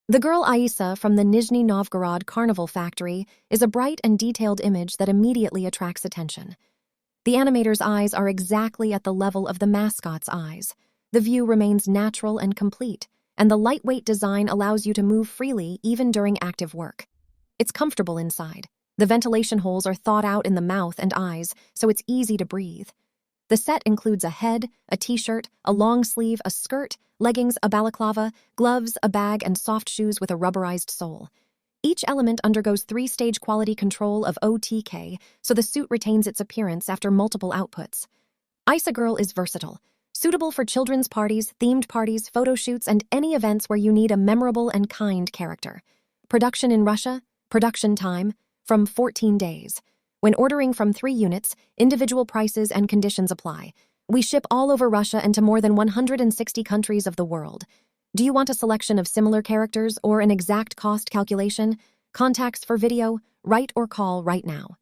The girl Aisa from the Nizhny Novgorod Carnival factory is a bright and detailed image that immediately attracts attention. The animator's eyes are exactly at the level of the mascot's eyes. The view remains natural and complete, and the lightweight design allows you to move freely even during active work. It's comfortable inside. The ventilation holes are thought out in the mouth and eyes, so it's easy to breathe. The set includes a head, a t-shirt, a long sleeve, a skirt, leggings, a balaclava, gloves, a bag, and soft shoes with a rubberized sole. Each element undergoes 3-stage quality control of OTK, so the suit retains its appearance after multiple outputs. Isa Girl is versatile, suitable for children's parties, themed parties, photo shoots, and any events where you need a memorable and kind character. Production in Russia, production time, from 14 days. When ordering from 3 units, individual prices and conditions apply. We ship all over Russia and to more than 160 countries of the world. Do you want a selection of similar characters or an exact cost calculation? Contacts for video, write or call right now.